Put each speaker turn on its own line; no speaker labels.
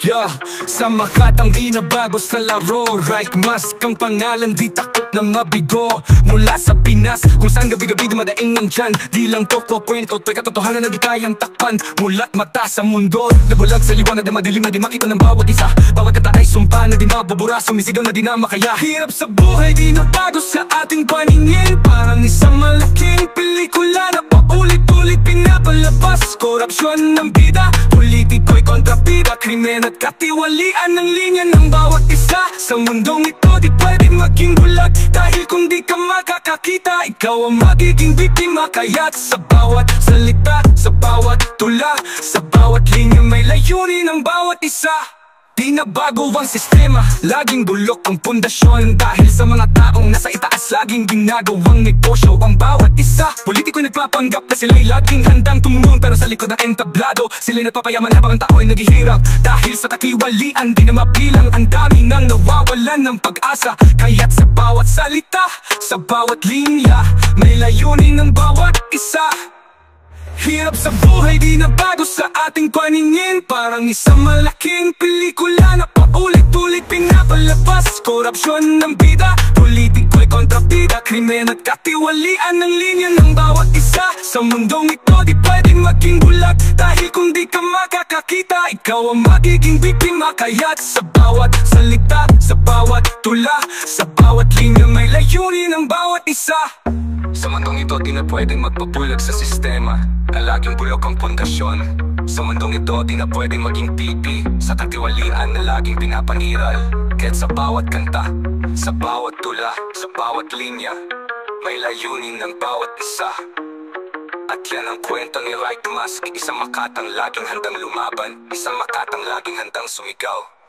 Yeah, sa Makatang binabago sa laro. Right mask ang pangalan, di takot na mabigo. Mula sa Pinas, kung saan gabi-gabi dumadaing nandyan. Di lang to kwento, to'y katotohanan na di kayang takpan. Mula't mata sa mundo, nabulag sa liwanag na madilim na di makita ng bawat isa. Bawat kata ay sumpa na di mabubura, sumisigaw na di na makaya. Hirap sa buhay, di nabago sa ating paningin. Parang isang malaking pelikula na paulit-ulit pinapalabas. Korupsyon ng bida, politiko'y kontrabida, krimen at katiwalian ng linya ng bawat isa. Sa mundong ito di pwede maging bulag, dahil kung di ka makakakita, ikaw ang magiging biktima. Kaya't sa bawat salita, sa bawat tula, sa bawat linya may layunin ng bawat isa. Di na bago ang sistema, laging bulok ang pundasyon. Dahil sa mga taong nasa itaas, laging ginagawang negosyo ang bawat isa. Politiko'y nagpapanggap na sila'y laging handang tumulong, pero sa likod ng entablado, sila'y nagpapayaman habang ang tao ay naghihirap. Dahil sa katiwalian, di na mabilang, ang dami nang nawawalan ng pag-asa. Kaya't sa bawat salita, sa bawat linya, may layunin ng bawat isa. Hirap sa buhay, di na bago sa ating paningin. Parang isang malaking pelikula na paulit-ulit pinapalabas. Korupsyon ng bida, politiko'y kontrabida, krimen at katiwalian ng linya ng bawat isa. Sa mundong ito di pwedeng maging bulag, dahil kung di ka makakakita, ikaw ang magiging biktima. Kaya't sa bawat salita, sa bawat tula, sa bawat linya may layunin ng bawat isa. Sa mundong ito di na pwedeng magpabulag sa sistema, na laging bulok ang pundasyon. Sa mundong ito di na pwedeng maging pipi sa katiwalian na laging pinapaniral. Kaya't sa bawat kanta, sa bawat tula, sa bawat linya, may layunin ng bawat isa. At yan ang kwento ni Right Mask, isang Makatang laging handang lumaban, isang Makatang laging handang sumigaw.